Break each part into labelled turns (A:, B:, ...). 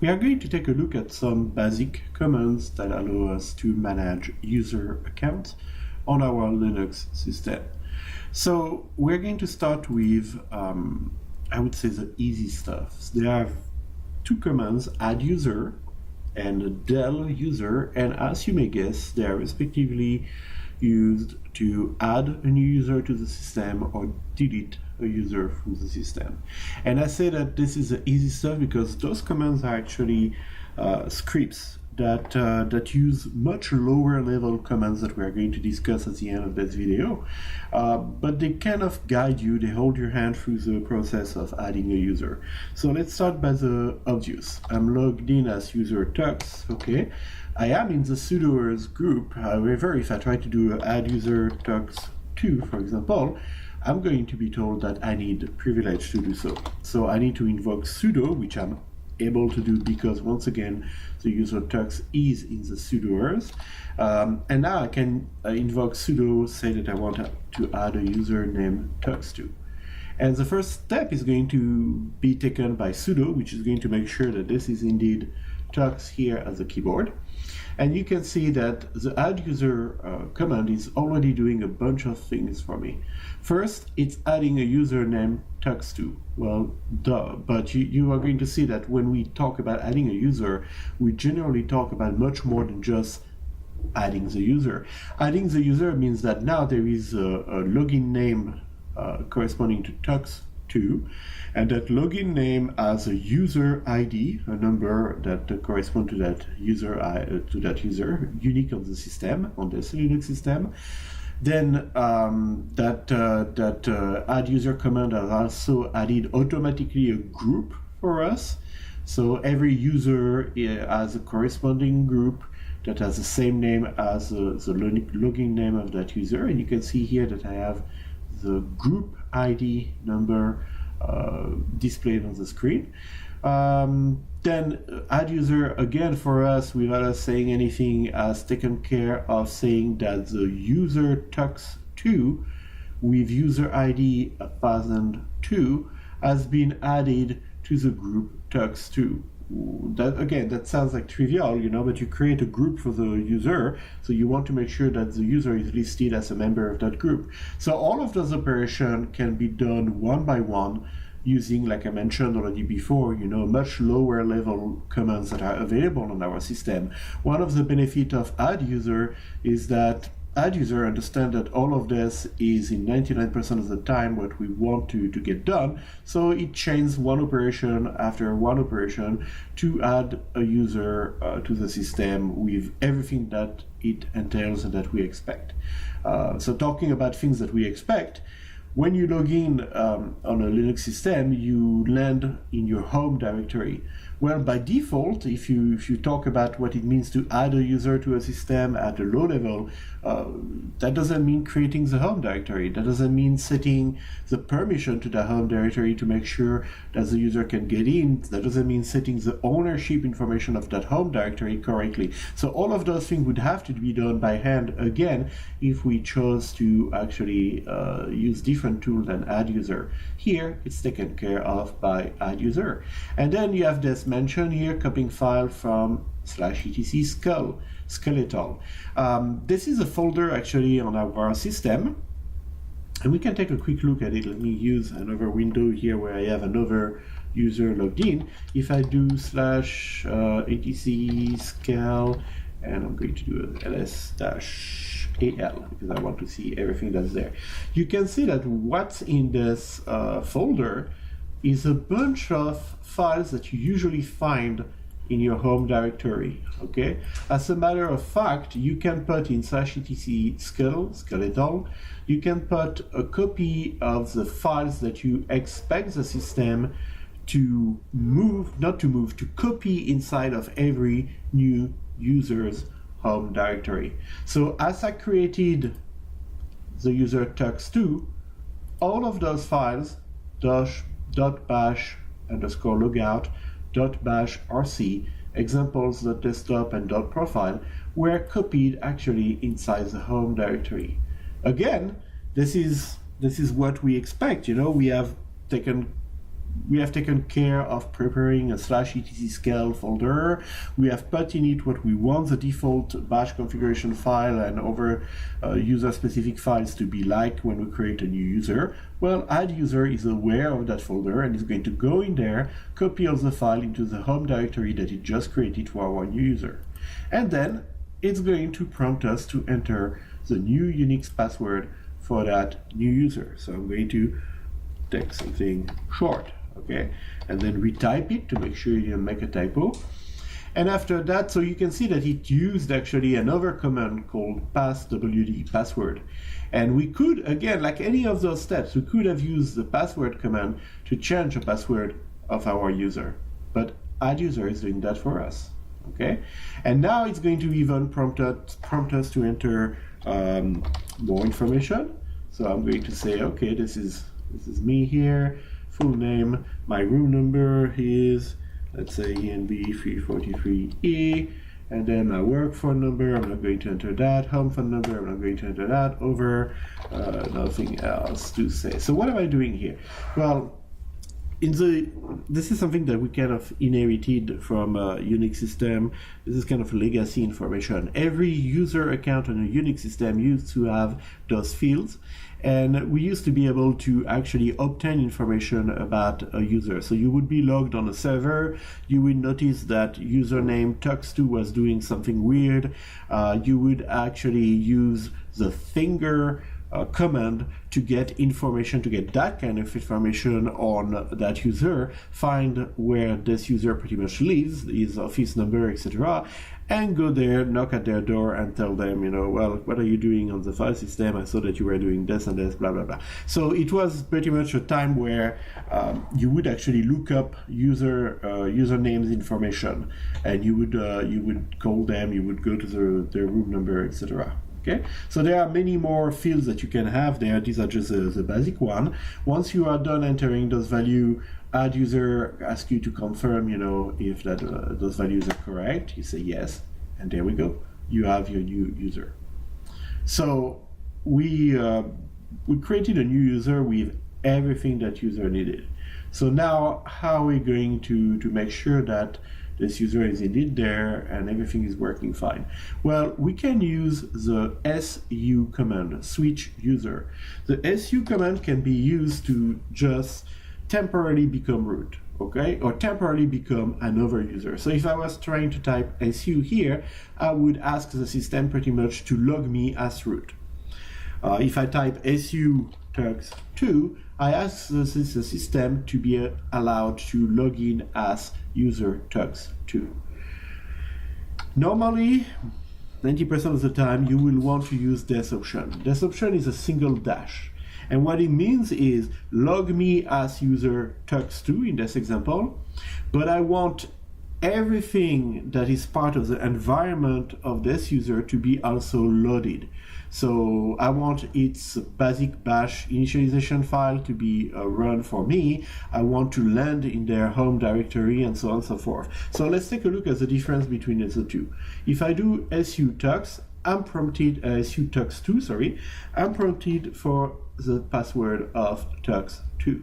A: we are going to take a look at some basic commands that allow us to manage user accounts on our Linux system. So we're going to start with, I would say, the easy stuff. There are two commands, AddUser and DelUser, and as you may guess, they are respectively used to add a new user to the system or delete a user from the system. And I say that this is the easy stuff because those commands are actually scripts that use much lower level commands that we are going to discuss at the end of this video, but they kind of guide you, they hold your hand through the process of adding a user. So let's start by the obvious. I'm logged in as user tux, okay? I am in the sudoers group. However, if I try to do AddUser tux2, for example, I'm going to be told that I need privilege to do so. So I need to invoke sudo, which I'm able to do because once again the user tux is in the sudoers, and now I can invoke sudo, say that I want to add a user named tux2, and the first step is going to be taken by sudo, which is going to make sure that this is indeed tux here as a keyboard. And you can see that the AddUser command is already doing a bunch of things for me. First, it's adding a user named tux2. Well, duh, but you are going to see that when we talk about adding a user, we generally talk about much more than just adding the user. Adding the user means that now there is a login name corresponding to tux2, and that login name has a user ID, a number that corresponds to that user, unique on the system, on the Linux system. Then that AddUser command has also added automatically a group for us. So every user has a corresponding group that has the same name as the login name of that user. And you can see here that I have the group ID number displayed on the screen. Then AddUser, again for us, without us saying anything, has taken care of saying that the user tux2 with user ID 1002 has been added to the group tux2. That again, that sounds like trivial, but you create a group for the user, so you want to make sure that the user is listed as a member of that group. So all of those operations can be done one by one using, like I mentioned already before, much lower level commands that are available on our system. One of the benefits of AddUser is that AddUser understands that all of this is in 99% of the time what we want to get done, so it chains one operation after one operation to add a user to the system with everything that it entails and that we expect. So talking about things that we expect, when you log in on a Linux system, you land in your home directory. Well, by default, if you talk about what it means to add a user to a system at a low level, that doesn't mean creating the home directory. That doesn't mean setting the permission to the home directory to make sure that the user can get in. That doesn't mean setting the ownership information of that home directory correctly. So all of those things would have to be done by hand again if we chose to actually use different tools than AddUser. Here, it's taken care of by AddUser. And then you have this mention here, copying file from /etc skeletal. This is a folder actually on our system, and we can take a quick look at it. Let me use another window here where I have another user logged in. If I do /etc scale, and I'm going to do ls-al because I want to see everything that's there. You can see that what's in this folder is a bunch of files that you usually find in your home directory, okay? As a matter of fact, you can put in /etc skeletal, you can put a copy of the files that you expect the system to to copy inside of every new user's home directory. So as I created the user tux2, all of those files, .bash_logout, .bash rc, examples.desktop and .profile, were copied actually inside the home directory. Again, this is what we expect. We have taken we have taken care of preparing a /etc scale folder. We have put in it what we want the default bash configuration file and other user-specific files to be like when we create a new user. Well, AddUser is aware of that folder and is going to go in there, copy all the file into the home directory that it just created for our new user. And then it's going to prompt us to enter the new Unix password for that new user. So I'm going to take something short, okay, and then retype it to make sure you don't make a typo. And after that, so you can see that it used actually another command called passwd, password. And we could, again, like any of those steps, we could have used the password command to change the password of our user. But AddUser is doing that for us, okay? And now it's going to even prompt us to enter more information. So I'm going to say, okay, this is me here, full name, my room number is, let's say ENB 343E, and then my work phone number, I'm not going to enter that, home phone number, I'm not going to enter that, over, nothing else to say. So what am I doing here? Well, this is something that we kind of inherited from a Unix system. This is kind of legacy information. Every user account on a Unix system used to have those fields, and we used to be able to actually obtain information about a user. So you would be logged on a server, you would notice that username tux2 was doing something weird. You would actually use the finger command to get information, to get that kind of information on that user, find where this user pretty much lives, his office number, etc., and go there, knock at their door and tell them, you know, well, what are you doing on the file system? I saw that you were doing this and this, blah, blah, blah. So it was pretty much a time where you would actually look up usernames information, and you would call them, you would go to their room number, etc. Okay, so there are many more fields that you can have there. These are just the basic one. Once you are done entering those values, AddUser asks you to confirm, you know, if that those values are correct. You say yes, and there we go. You have your new user. So we created a new user with everything that user needed. So now, how are we going to make sure that this user is indeed there and everything is working fine? Well, we can use the su command, switch user. The su command can be used to just temporarily become root, okay, or temporarily become another user. So if I was trying to type su here, I would ask the system pretty much to log me as root. If I type su tux2, I ask the system to be allowed to log in as user tux2. Normally, 90% of the time, you will want to use this option. This option is a single dash. And what it means is log me as user tux2 in this example, but I want everything that is part of the environment of this user to be also loaded. So I want its basic bash initialization file to be run for me. I want to land in their home directory and so on and so forth. So let's take a look at the difference between the two. If I do su tux, I'm prompted, su tux2, sorry, I'm prompted for the password of tux2.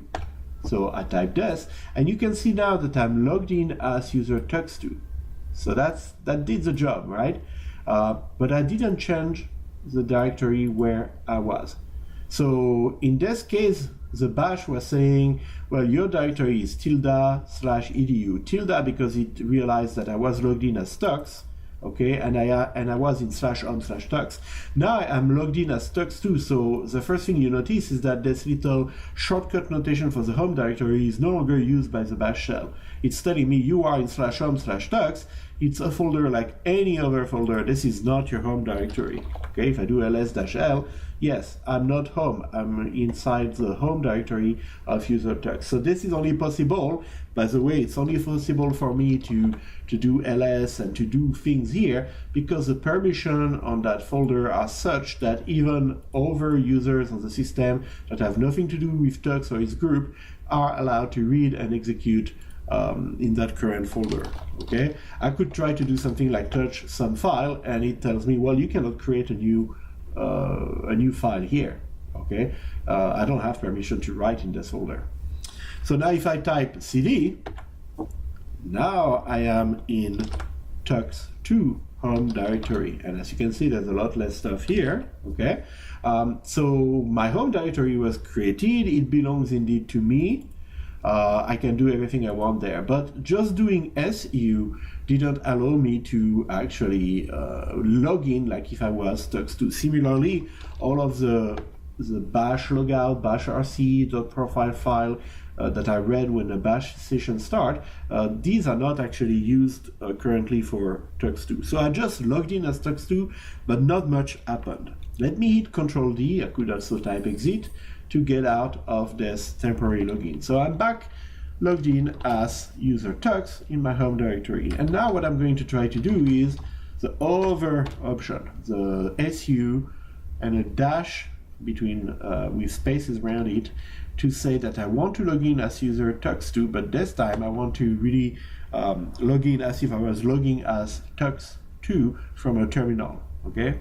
A: So I type this, and you can see now that I'm logged in as user tux2. So that did the job, right? But I didn't change the directory where I was. So in this case, the bash was saying, well, your directory is tilde/edu. Tilde because it realized that I was logged in as tux, okay, and I was in /home/tux. Now I'm logged in as tux2, so the first thing you notice is that this little shortcut notation for the home directory is no longer used by the bash shell. It's telling me you are in /home/tux. It's a folder like any other folder. This is not your home directory. Okay, if I do ls-l, yes, I'm not home. I'm inside the home directory of user tux. So this is only possible, by the way, it's only possible for me to do ls and to do things here because the permission on that folder are such that even other users on the system that have nothing to do with tux or its group are allowed to read and execute in that current folder. Okay, I could try to do something like touch some file, and it tells me, well, you cannot create a new file here. Okay, I don't have permission to write in this folder. So now if I type cd, now I am in tux2 home directory, and as you can see, there's a lot less stuff here. Okay, so my home directory was created. It belongs indeed to me. I can do everything I want there, but just doing su didn't allow me to actually log in like if I was tux2. Similarly, all of the bash logout, bash rc, .profile file that I read when the bash session start, these are not actually used currently for tux2. So I just logged in as tux2, but not much happened. Let me hit Ctrl D. I could also type exit to get out of this temporary login. So I'm back logged in as user tux in my home directory. And now what I'm going to try to do is the over option, the su and a dash between with spaces around it, to say that I want to log in as user tux2, but this time I want to really log in as if I was logging as tux2 from a terminal. Okay,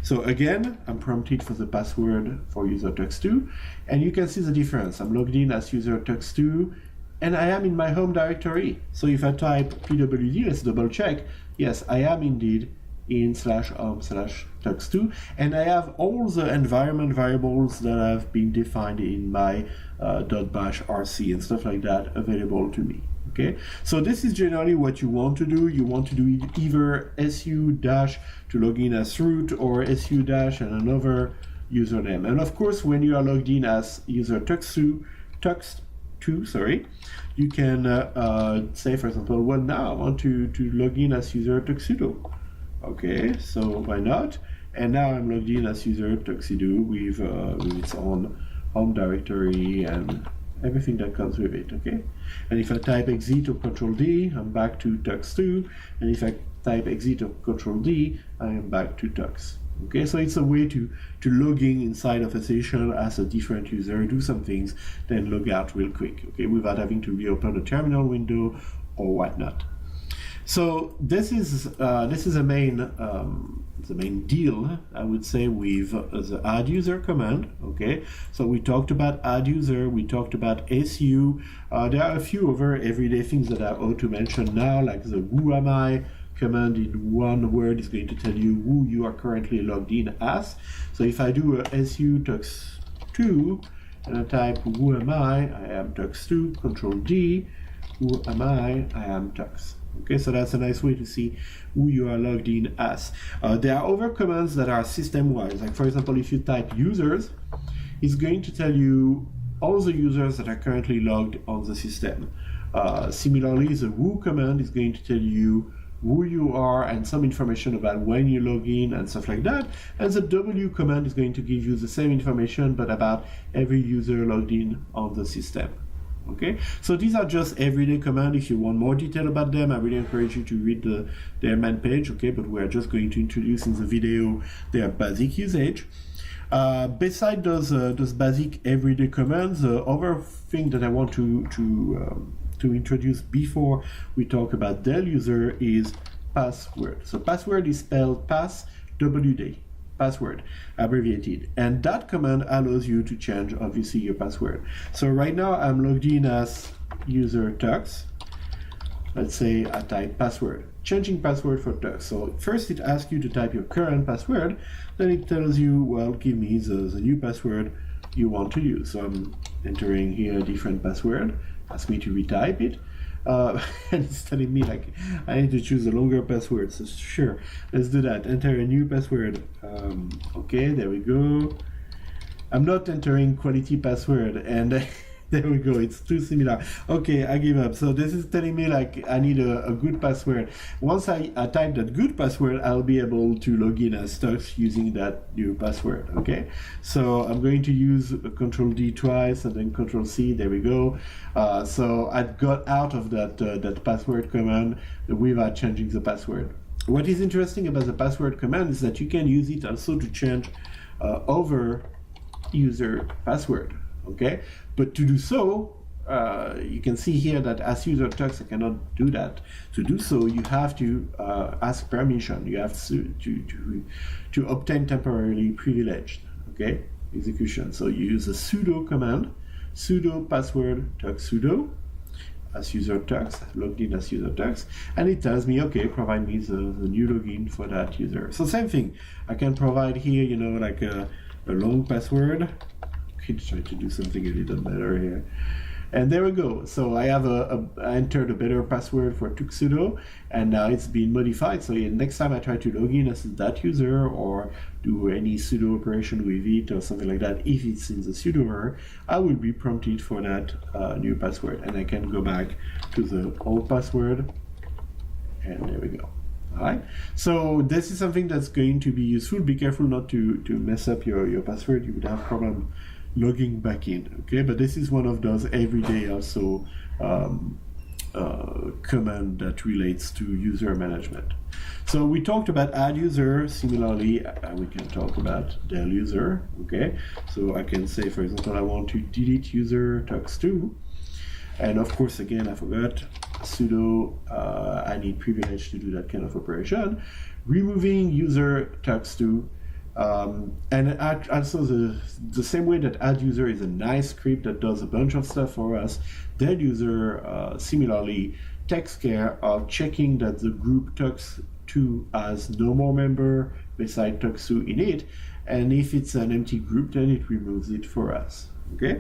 A: so again, I'm prompted for the password for user tux2, and you can see the difference. I'm logged in as user tux2, and I am in my home directory. So if I type pwd, let's double check. Yes, I am indeed in /home/tux2, and I have all the environment variables that have been defined in my .bash rc and stuff like that available to me. Okay, so this is generally what you want to do. You want to do either su dash to log in as root, or su dash and another username. And of course, when you are logged in as user tux2, you can say, for example, well, now I want to log in as user tuxedo. Okay, so why not? And now I'm logged in as user tuxedo with its own home directory and everything that comes with it. Okay, and if I type exit or Ctrl D, I'm back to tux2, and if I type exit or Ctrl D, I am back to tux. Okay, so it's a way to log in inside of a session as a different user, do some things, then log out real quick. Okay, without having to reopen a terminal window or whatnot. So this is the main deal, I would say, with the AddUser command. Okay, so we talked about AddUser, we talked about su. There are a few other everyday things that I ought to mention now, like the who am I command in one word is going to tell you who you are currently logged in as. So if I do a su tux2 and I type who am I am tux2, Control D, who am I am tux. Okay, so that's a nice way to see who you are logged in as. There are other commands that are system-wise. Like, for example, if you type users, it's going to tell you all the users that are currently logged on the system. Similarly, the who command is going to tell you who you are and some information about when you log in and stuff like that. And the w command is going to give you the same information, but about every user logged in on the system. Okay, so these are just everyday commands. If you want more detail about them, I really encourage you to read their main page. Okay, but we're just going to introduce in the video their basic usage. Besides those basic everyday commands, the other thing that I want to introduce before we talk about DelUser is password. So password is spelled passwd. Password abbreviated, and that command allows you to change obviously your password. So right now I'm logged in as user tux. Let's say I type password, changing password for tux. So first it asks you to type your current password, then it tells you, well, give me the new password you want to use. So I'm entering here a different password, ask me to retype it. And it's telling me like I need to choose a longer password. So sure, let's do that. Enter a new password. Okay, there we go. I'm not entering quality password, and there we go, it's too similar. Okay, I give up. So this is telling me like I need a good password. Once I type that good password, I'll be able to log in as tux using that new password. Okay, so I'm going to use Control D twice and then Control C. There we go. So I got out of that password command without changing the password. What is interesting about the password command is that you can use it also to change over user password. Okay, but to do so, you can see here that as user tux, I cannot do that. To do so, you have to ask permission. You have to obtain temporarily privileged, okay, execution. So you use a sudo command. sudo password tux sudo as user tux, logged in as user tux, and it tells me, okay, provide me the new login for that user. So same thing, I can provide here, you know, like a long password. Okay, try to do something a little better here. And there we go. So I have I entered a better password for tuxedo, and now it's been modified. So next time I try to log in as that user or do any sudo operation with it or something like that, if it's in the sudo, I will be prompted for that new password, and I can go back to the old password, and there we go. All right. So this is something that's going to be useful. Be careful not to mess up your password. You would have problem logging back in, okay? But this is one of those everyday also command that relates to user management. So we talked about AddUser. Similarly, we can talk about DelUser, okay? So I can say, for example, I want to delete user tux2, and of course, again, I forgot sudo. I need privilege to do that kind of operation. Removing user tux2. And also the same way that AddUser is a nice script that does a bunch of stuff for us, DelUser similarly takes care of checking that the group tux2 has no more member beside tux2 in it, and if it's an empty group, then it removes it for us. Okay.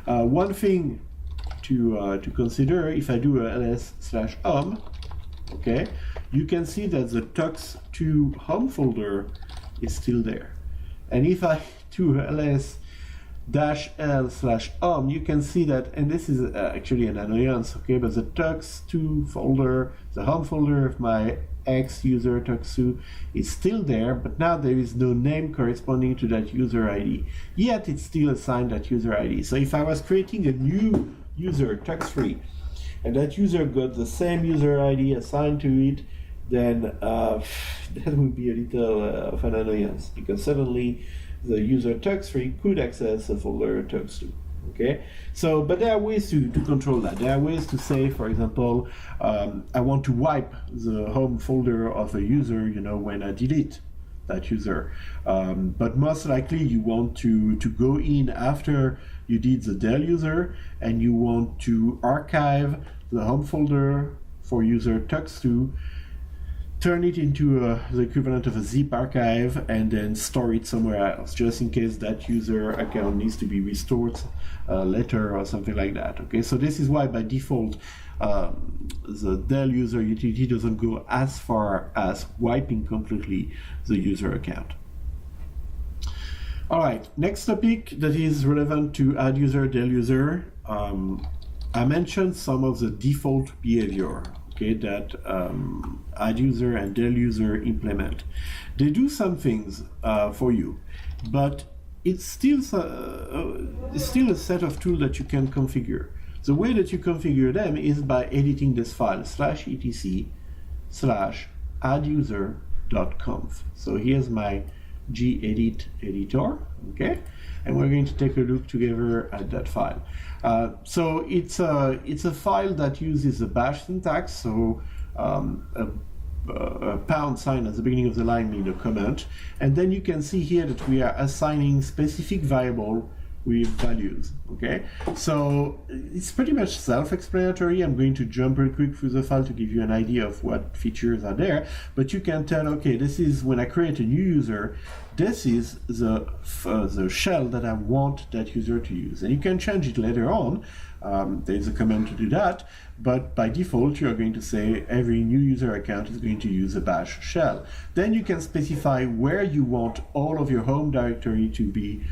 A: One thing to consider, if I do a ls/home, okay, you can see that the tux2 home folder is still there. And if I do ls-l/home, you can see that, and this is actually an annoyance, okay, but the tux2 folder, the home folder of my X user tux2 is still there, but now there is no name corresponding to that user ID. Yet it's still assigned that user ID. So if I was creating a new user tux3, and that user got the same user ID assigned to it, then that would be a little of an annoyance, because suddenly the user tux3 could access the folder tux2. Okay, so but there are ways to control that. There are ways to say, for example, I want to wipe the home folder of a user, you know, when I delete that user. But most likely you want to go in after you did the DelUser, and you want to archive the home folder for user tux2, turn it into the equivalent of a zip archive, and then store it somewhere else, just in case that user account needs to be restored later or something like that. Okay, so this is why by default the DelUser utility doesn't go as far as wiping completely the user account. All right, next topic that is relevant to AddUser DelUser. I mentioned some of the default behavior, okay, that AddUser and DelUser implement. They do some things for you, but it's still a set of tools that you can configure. The way that you configure them is by editing this file /etc/adduser.conf. So here's my GEdit editor, okay, and we're going to take a look together at that file. So it's a file that uses a bash syntax, so a pound sign at the beginning of the line means a comment, and then you can see here that we are assigning specific variable with values. Okay, so it's pretty much self-explanatory. I'm going to jump real quick through the file to give you an idea of what features are there, but you can tell, okay, this is when I create a new user, this is the shell that I want that user to use, and you can change it later on. There's a command to do that, but by default you're going to say every new user account is going to use a bash shell. Then you can specify where you want all of your home directory to be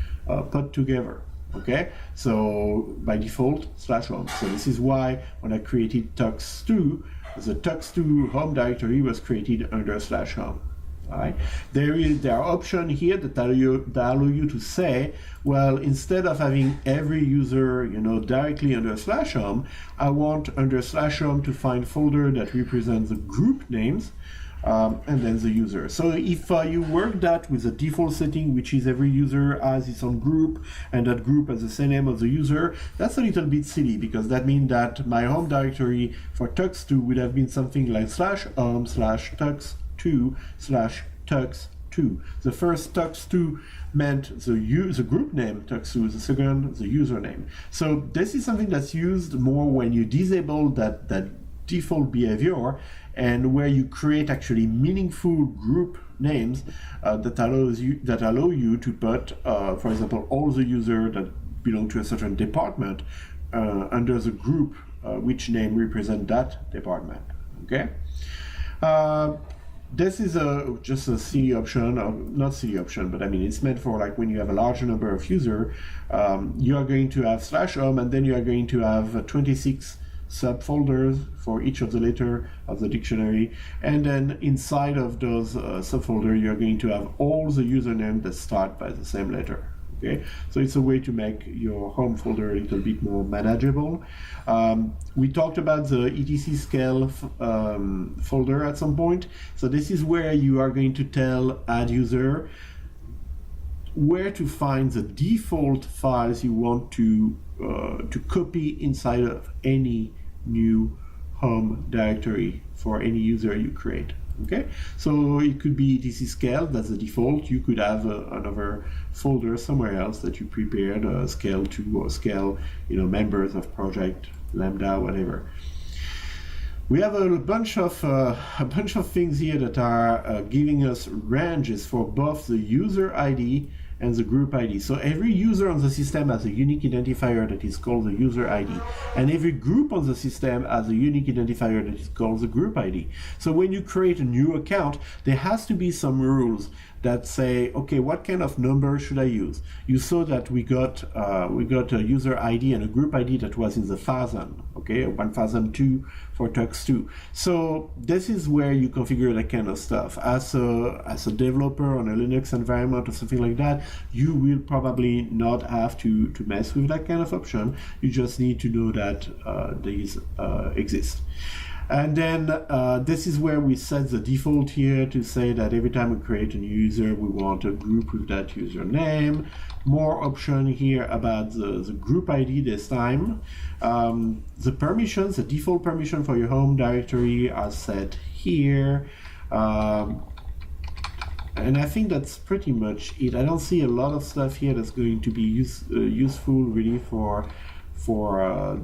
A: put together. Okay, so by default /home. So this is why when I created tux2, the tux2 home directory was created under /home. All right. There are options here that allow you to say, well, instead of having every user, you know, directly under /home, I want under /home to find folder that represents the group names, and then the user. So if you work that with the default setting, which is every user has its own group, and that group has the same name of the user, that's a little bit silly, because that means that my home directory for tux2 would have been something like /home/tux2/tux2 tux2. The first tux2 meant the group name tux2, the second the username. So this is something that's used more when you disable that default behavior, and where you create actually meaningful group names that allow you to put, for example, all the users that belong to a certain department under the group which name represent that department. Okay. This is just a silly option, or not silly option, but I mean it's meant for like when you have a large number of users, you are going to have /home, and then you are going to have 26 subfolders for each of the letters of the dictionary, and then inside of those subfolders you are going to have all the usernames that start by the same letter. Okay, so it's a way to make your home folder a little bit more manageable. We talked about the etc scale folder at some point. So this is where you are going to tell AddUser where to find the default files you want to copy inside of any new home directory for any user you create. Okay, so it could be etc scale, that's the default. You could have another folder somewhere else that you prepared, scale to or scale, members of project, lambda, whatever. We have a bunch of things here that are giving us ranges for both the user ID and the group ID. So every user on the system has a unique identifier that is called the user ID, and every group on the system has a unique identifier that is called the group ID. So when you create a new account, there has to be some rules that say, okay, what kind of number should I use? You saw that we got a user ID and a group ID that was in the 1000, okay, 1002 for tux2. So this is where you configure that kind of stuff. As a developer on a Linux environment or something like that, you will probably not have to mess with that kind of option. You just need to know that these exist. And then this is where we set the default here to say that every time we create a new user, we want a group with that username. More option here about the group ID this time. The permissions, the default permission for your home directory are set here. And I think that's pretty much it. I don't see a lot of stuff here that's going to be useful really for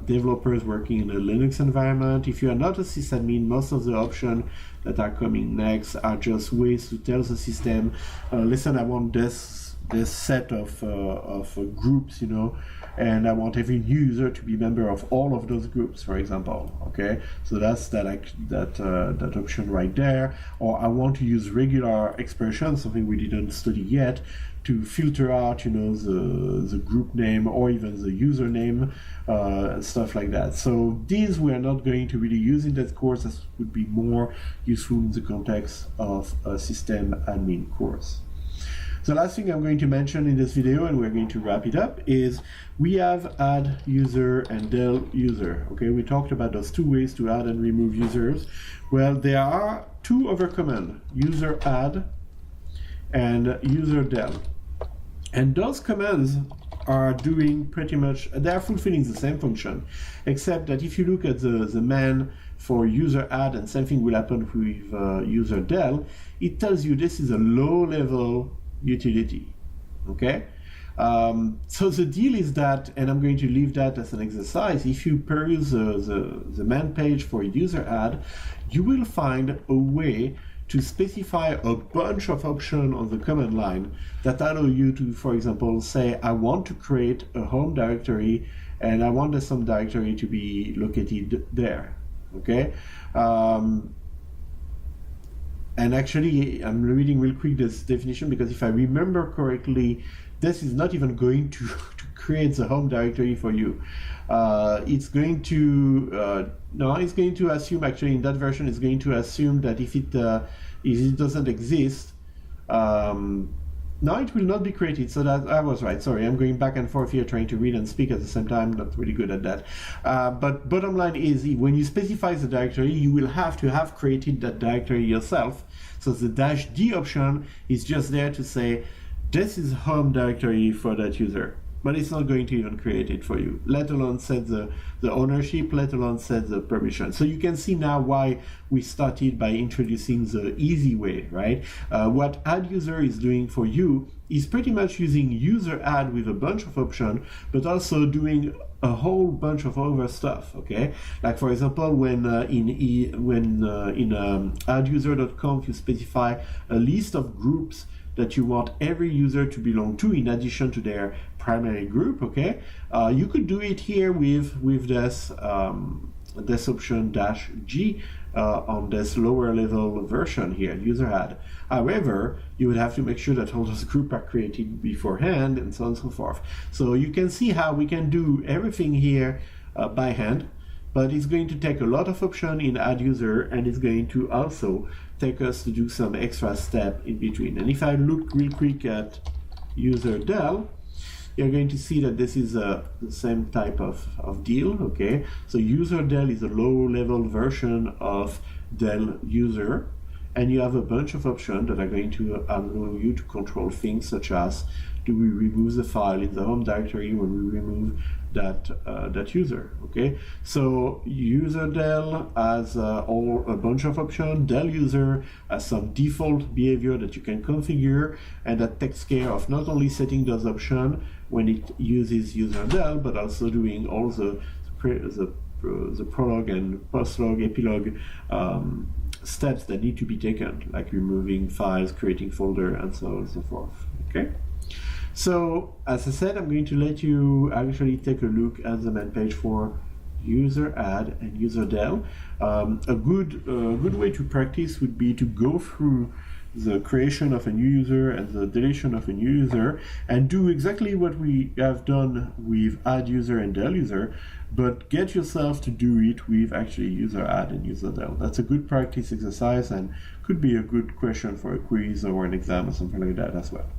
A: developers working in a Linux environment. If you are not a sysadmin, most of the options that are coming next are just ways to tell the system, listen, I want this set of groups, and I want every new user to be member of all of those groups, for example. Okay, so that's that option right there. Or I want to use regular expressions, something we didn't study yet, to filter out, the group name or even the username, stuff like that. So these we are not going to really use in that course. This would be more useful in the context of a system admin course. The last thing I'm going to mention in this video, and we're going to wrap it up, is we have AddUser and DelUser. Okay, we talked about those two ways to add and remove users. Well, there are two other commands, user add and user del. And those commands are doing pretty much, they are fulfilling the same function, except that if you look at the man for user add, and same thing will happen with user del, it tells you this is a low-level utility. Okay, so the deal is that, and I'm going to leave that as an exercise, if you peruse the man page for user add, you will find a way to specify a bunch of options on the command line that allow you to, for example, say, I want to create a home directory and I want the home directory to be located there. Okay. And actually, I'm reading real quick this definition, because if I remember correctly, this is not even going to create the home directory for you. It's going to it's going to assume, actually in that version, it's going to assume that if it doesn't exist, no, it will not be created. So that I was right. Sorry, I'm going back and forth here trying to read and speak at the same time. Not really good at that. But bottom line is, when you specify the directory, you will have to have created that directory yourself. So the -d option is just there to say, this is home directory for that user. but it's not going to even create it for you, let alone set the ownership, let alone set the permission. So you can see now why we started by introducing the easy way, right? What AddUser is doing for you is pretty much using user add with a bunch of options, but also doing a whole bunch of other stuff, okay? Like for example, when in AddUser.conf you specify a list of groups that you want every user to belong to in addition to their primary group, okay? You could do it here with this option -G on this lower level version here, user add. However, you would have to make sure that all those groups are created beforehand and so on and so forth. So you can see how we can do everything here by hand, but it's going to take a lot of options in AddUser, and it's going to also take us to do some extra step in between. And if I look real quick at user del, you're going to see that this is the same type of deal, okay? So user del is a low-level version of DelUser, and you have a bunch of options that are going to allow you to control things such as, do we remove the file in the home directory when we remove that user, okay? So user del has a bunch of options. DelUser has some default behavior that you can configure, and that takes care of not only setting those options when it uses user del, but also doing all the prolog and post-log, epilogue steps that need to be taken, like removing files, creating folder, and so on and so forth, okay? So, as I said, I'm going to let you actually take a look at the main page for user add and user del. A good way to practice would be to go through the creation of a new user and the deletion of a new user and do exactly what we have done with AddUser and DelUser, but get yourself to do it with actually user add and user del. That's a good practice exercise and could be a good question for a quiz or an exam or something like that as well.